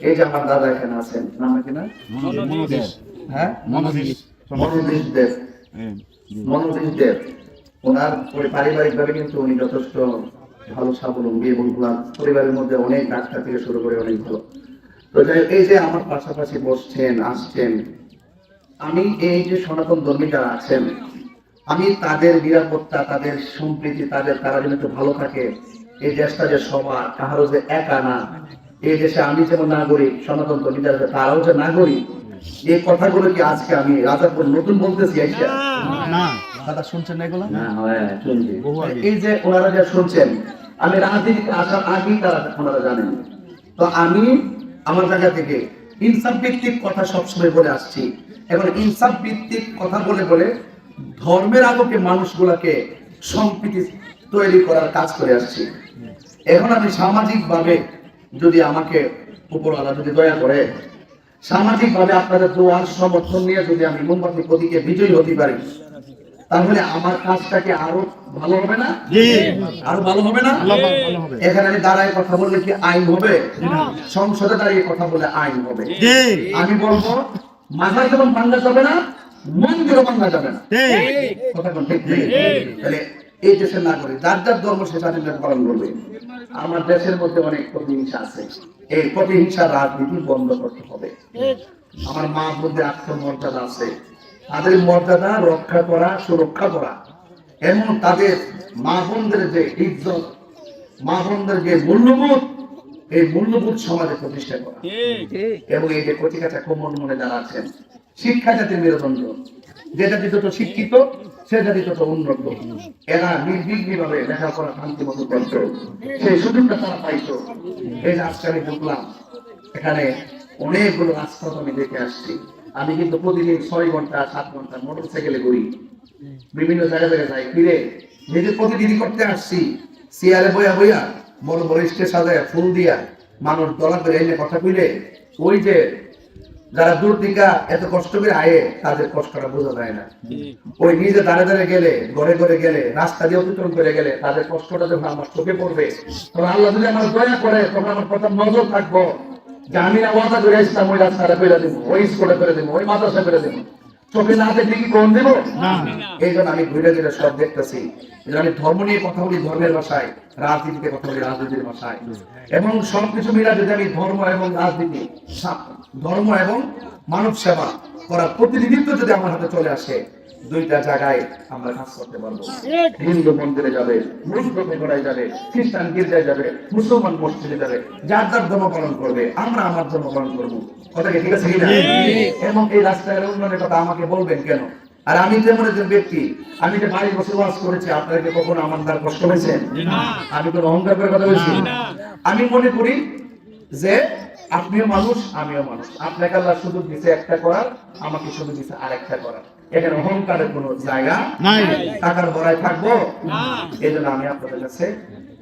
এই যে আমার দাদা এখানে আছেন, নাম কি না? হ্যাঁ, মনোনীশ দেব। মনোনীশ দেব, ওনার পারিবারিক ভাবে কিন্তু উনি যথেষ্ট ভালো স্বাবলম্বী এবং ওনার পরিবারের মধ্যে অনেক ডাক্তার থেকে শুরু করে অনেক ভালো। তো এই যে আমার পাশাপাশি বসছেন, আসছেন, আমি এই যে সনাতন ধর্মী যারা আছেন, আমি তাদের নিরাপত্তা, তাদের সম্প্রীতি, তারা যেন একটু ভালো থাকে, এই দেশটা যে সবার, কাহারও যে একা না, এই দেশে আমি যেমন নাগরিক, সনাতন ধর্মী যারা আছে তারাও যে নাগরিক, এই কথাগুলো কি আজকে আমি রাজাপুর নতুন বলতেছি? না দাদা শুনছেন না এগুলো? এই যে ওনারা যা শুনছেন, আমি রাজনীতিতে আসার আগেই তারা ওনারা জানেন। তো আমি আমার জায়গা থেকে ইনসাফ ভিত্তিক কথা সবসময় বলে আসছি। এখন ইনসাফ ভিত্তিক কথা বলে বলে ধর্মের আলোকে মানুষগুলাকে সম্প্রীতি তৈরি করার কাজ করে আসছি। এখন আমি সামাজিক ভাবে যদি আমাকে উপরওয়ালা যদি দয়া করে, সামাজিক ভাবে আপনাদের দোয়ার সমর্থন নিয়ে যদি আমি মোমবাতি প্রতীকে বিজয়ী হতে পারি, তাহলে আমার কাজটাকে আরো ভালো হবে না? আরো ভালো হবে না? এখানে আমি দাঁড়ায় কথা বললে কি আইন হবে? সংসদে দাঁড়িয়ে কথা বলে আইন হবে। আমি বলবো মাথায় যেমন ভাঙা যাবে না, মন্দিরও ভাঙা যাবে না। কথা কোন ঠিক নেই? তাহলে এই দেশের নাগরিক যার যার ধর্ম সে স্বাধীনভাবে পালন করবে। আমার দেশের মধ্যে অনেক প্রতিহিংসা আছে, এই প্রতিহিংসার রাজনীতি বন্ধ করতে হবে। আমার মা বোনদের আত্মমর্যাদা আছে, তাদের মর্যাদা রক্ষা করা, সুরক্ষা করা, এবং তাদের মা বোনদের যে ইজ্জত, মা বোনদের যে মূল্যবোধ, এই মূল্যবোধ সমাজে প্রতিষ্ঠা করা। এবং এই যে কচিকাঁচা কোমল মনে যারা আছেন, শিক্ষা জাতির মেরুদণ্ড, যে জাতি যত শিক্ষিত সে জাতি তত উন্নত। এরা নির্বিঘ্নি ভাবে লেখাপড়া শান্তি মতো করত, সেই সুযোগটা তারা পাইতো। এই যে আজকে আমি ঢুকলাম, এখানে অনেকগুলো রাজপথ আমি দেখে আসছি। আমি কিন্তু প্রতিদিন 6 ঘন্টা 7 ঘন্টা মোটর সাইকেলে ঘুরি, বিভিন্ন জায়গায় যাই, ফিরে নিজে প্রতিদিনই করতে আসছি। চেয়ারে বইয়া বইয়া বড় বড় স্টেজ সাজায় ফুল দিয়া মানুষ দলা করে এনে কথা কইলে, ওই যে যারা দূর থেকে এত কষ্ট করে আয়ে, তাদের কষ্টটা বোঝা যায় না। ওই নিজে দাঁড়ে দাঁড়ে গেলে, ঘরে ঘরে গেলে, রাস্তা দিয়ে অতিক্রম করে গেলে তাদের কষ্টটা যখন আমার চোখে পড়বে, তখন আল্লাহ যদি আমার দয়া করে, তখন আমার কথা নজর থাকবো যে আমি না ওয়াদা করে আসতাম ওই রাস্তাটা করে দেবো, ওই স্কুলে করে দেবো, ওই মাদ্রাসা করে দেবো। চোখে না দেখলে কি কোন দেবো? এই জন্য আমি ঘুরে ঘুরে সব দেখতেছি। আমি ধর্ম নিয়ে কথা বলি ধর্মের ভাষায়, রাজনীতিতে কথা বলি রাজনীতির ভাষায়, এবং সবকিছু মিলা যদি আমি ধর্ম এবং রাজনীতি, ধর্ম এবং মানব সেবা করার প্রতিনিধিত্ব যদি আমার হাতে চলে আসে, দুইটা জায়গায় আমরা কাজ করতে পারবো। হিন্দু মন্দিরে যাবে, মুসলিম গড়ায় যাবে, খ্রিস্টান গির্জায় যাবে, মুসলমান মসজিদে যাবে, যার যার ধর্ম পালন করবে, আমরা আমার ধর্ম পালন করবো। কথা কি ঠিক আছে কিনা? এবং এই রাস্তার উন্নয়নের কথা আমাকে বলবেন কেন? আর আমি যেমন একজন ব্যক্তি, আমি যে 22 বছর বাস করেছি, আপনাকে কখনো আমার দ্বারা কষ্ট হয়েছে? আমি কোনো অহংকার করে কথা বলছি? আমি মনে করি যে আপনিও মানুষ, আমিও মানুষ। আপনাকে আল্লাহ সুযোগ দিচ্ছে একটা করার, আমাকে সুযোগ দিচ্ছে আরেকটা করার। এখানে অহংকারের কোনো জায়গা নাই, টাকার ভরায় থাকবো না। এই জন্য আমি আপনাদের কাছে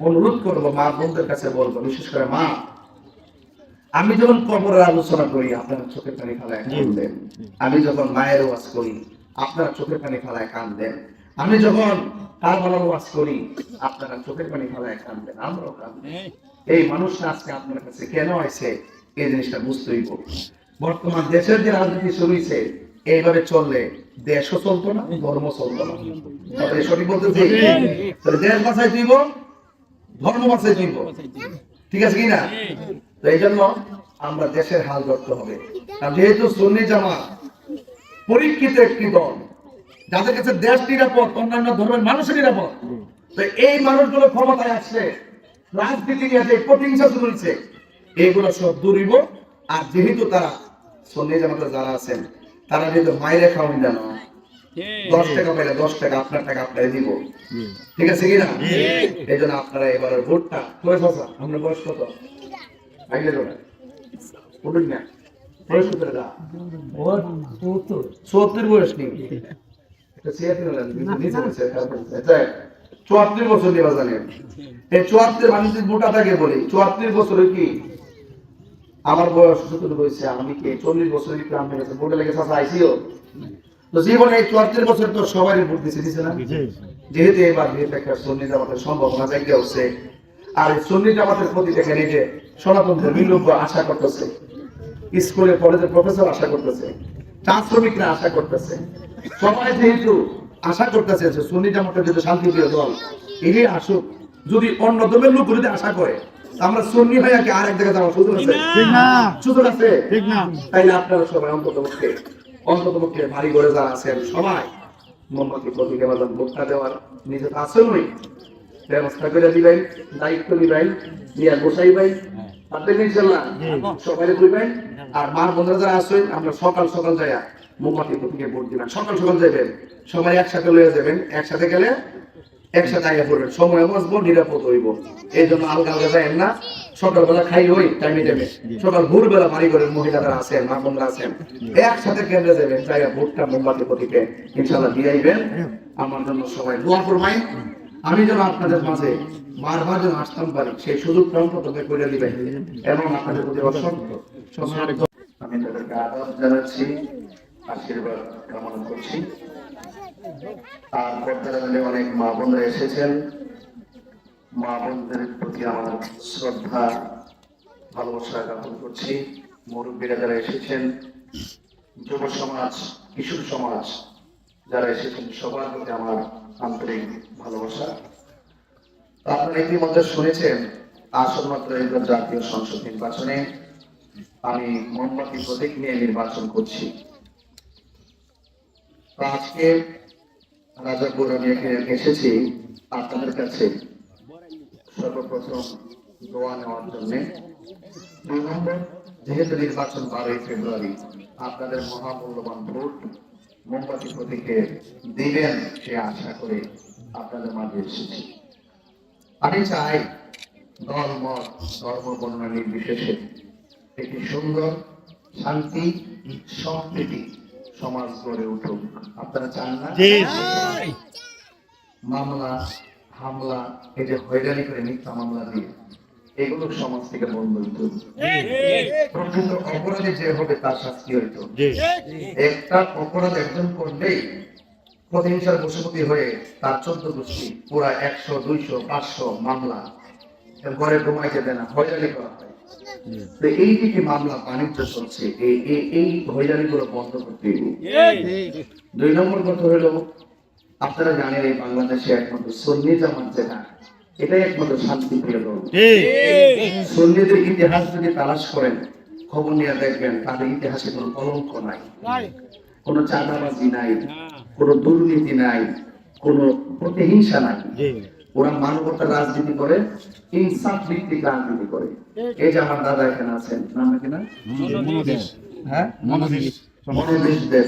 অনুরোধ করবো, মা বোনদের কাছে বলবো, বিশেষ করে মা, আমি যখন কবরের আলোচনা করি আপনারা চোখের পানি ফেলায় কাঁদেন, আমি যখন মায়ের ওয়াজ করি আপনারা চোখের পানি ফেলায় কাঁদেন, আমি যখন কারবালার ওয়াজ করি আপনারা চোখের পানি ফেলায় কাঁদেন, আমরাও কাঁদি। এই মানুষরা আজকে আপনার কাছে কেন আছে, এই জিনিসটা বুঝতেই হবে। বর্তমান দেশের যে রাজনীতি শুরু হয়েছে, এইভাবে চললে দেশও চলতো না, ধর্ম চলতো না। সঠিক বলতেছি? দেশ বাঁচাই দিব, ধর্ম বাঁচাই দিব, ঠিক আছে কিনা? তো এই জন্য আমরা দেশের হাল ধরতে হবে। যেহেতু সুন্নি জামাত পরীক্ষিত একটি দল, যাদের কাছে দেশ নিরাপদ, অন্যান্য ধর্মের মানুষের নিরাপদ, তো এই মানুষগুলো ক্ষমতায় আসলে রাজনীতি নিয়ে যে প্রতিহিংসা শুরু হয়েছে, এইগুলো সব দূরিব। আর যেহেতু তারা সুন্নি জামাতের যারা আছেন, তারা যেহেতু মাইরে খাওয়ান জানো, 10 টাকা পাইলে 10 টাকা আপনার টাকা আপনারা দিব, ঠিক আছে কিনা? এই জন্য আপনারা এবারের ভোটটা করে ফসা। আমরা বয়স কত? আইলে না বলুন না, বয়স কত? 74 বয়স নেই, 74 বছর নিয়ে জানেন। এই 74 মানুষের মোটা থাকে বলি, 74 বছরে কি আমার বয়স যত হয়েছে, আমি কি 40 বছর আপনার কাছে ভোটে লেগে চাষা আইসিও? তো জীবনে এই 74 বছর তো সবাই ভোট দিচ্ছে, দিচ্ছে না? যেহেতু এবার যেহেতু একটা সুন্নি জামাতের সম্ভাবনা জায়গা হচ্ছে, আর এই সুন্নি জামাতের প্রতি দেখেন এই যে সনাতন ধর্মীয় লোক আশা করতেছে, স্কুলে কলেজের প্রফেসর আশা করতেছে, চা শ্রমিকরা আশা করতেছে, সবাই যেহেতু আশা করতেছে যে সুন্নি জামাতের যেহেতু শান্তিপ্রিয় দল এরই আসুক। যদি অন্য ধর্মের লোক যদি আশা করে আমরা সুন্নি হয়ে কি আর এক জায়গায় যাওয়ার সুযোগ আছে? ঠিক না, সুযোগ আছে, ঠিক না? তাইলে আপনারা সবাই অন্ততপক্ষে ভারী করে যারা আছেন সবাই মোমবাতি প্রতীকে বাজান ভোটটা দেওয়ার নিজে তো আসলেই ব্যবস্থা করে দিবেন, দায়িত্ব দিবেন, নিয়ে বসাইবেন, আপনি ইনশাআল্লাহ সবাই দিবেন। আর মা বোনরা যারা আছেন আমরা সকাল সকাল যাইয়া মোমবাতি প্রতীকে ভোট দিবেন, সকাল সকাল যাবেন, সবাই একসাথে লয়ে যাবেন, একসাথে গেলে একসাথে আইয়া পড়বেন, সময় বসবো, নিরাপদ হইব। এই জন্য আলগা আলগা যাবেন না, সকালবেলা খাই হই টাইমে টাইমে, সকাল ভোরবেলা বাড়ি ঘরের মহিলারা আছেন, মা বোনরা আছেন, একসাথে কেন্দ্রে যাবেন, যাইয়া ভোটটা মোমবাতি প্রতীকে ইনশাআল্লাহ দিয়ে আইবেন। আমার জন্য সবাই দোয়া করবেন, আমি যেন আপনাদের মাঝে বারবার যেন আসতাম পারি সেই সুযোগটা অন্তত করে দিবেন এবং আপনাদের প্রতি অসংখ্য আমি তাদেরকে আদাব জানাচ্ছি, আশীর্বাদ কামনা করছি। আর পর্দার আড়ালে অনেক মা বোনরা এসেছেন, মা বোনদের প্রতি আমার শ্রদ্ধা ভালোবাসা জ্ঞাপন করছি। মুরব্বীরা যারা এসেছেন, যুব সমাজ, কিশোর সমাজ যারা এসেছেন, সবার প্রতি আমার আন্তরিক ভালোবাসা। আপনারা ইতিমধ্যে শুনেছেন আসন্ন ত্রয়োদশ জাতীয় সংসদ নির্বাচনে আমি মোমবাতি প্রতীক নিয়ে নির্বাচন করছি। আজকে রাজাপুর আমি এসেছি আপনাদের কাছে সর্বপ্রথম দোয়া নেওয়ার জন্য। 2 নম্বর, যেহেতু নির্বাচন 12ই ফেব্রুয়ারি, আপনাদের মহামূল্যবান ভোট মোমবাতি প্রতীকে দিবেন সে আশা করে আপনাদের মাঝে এসেছি। আমি চাই দল মত ধর্ম বর্ণনা নির্বিশেষে একটি সুন্দর শান্তি সম্প্রীতি সমাজ গড়ে উঠুক। আপনারা চান না? মামলা হামলা, এই যে হয়রানি করে মিথ্যা মামলা দিয়ে এগুলো সমাজ থেকে বন্ধ হইতো। প্রকৃত অপরাধী যে হবে তার শাস্তি হইতো। একটা অপরাধ একজন করলেই প্রতিহিংসার বশবর্তী হয়ে তার 14 গোষ্ঠী পুরা 100, 200, 500 মামলা ঘরে ঘুমাইতে দেয় না, হয়রানি করা হয়। তো এই দিকে মামলা বাণিজ্য চলছে, এই হয়রানি গুলো বন্ধ করতে হবে। 2 নম্বর কথা হলো, আপনারা জানেন এই বাংলাদেশে একমাত্র সুন্নি জামাত যেটা, এটাই একমাত্র শান্তিপ্রিয় দল। সুন্নিদের ইতিহাস যদি তালাশ করেন, খবর নিয়ে দেখবেন তাদের ইতিহাসে কোনো কলঙ্ক নাই, কোনো চাঁদাবাজি নাই, কোনো দুর্নীতি নাই, কোনো প্রতিহিংসা নাই। ওরা মানবতার রাজনীতি করে, ইনসাফ ভিত্তিক রাজনীতি করে। এই যে আমার দাদা এখানে আছেন, নাম কি না? হ্যাঁ, মনোদেশ দেব।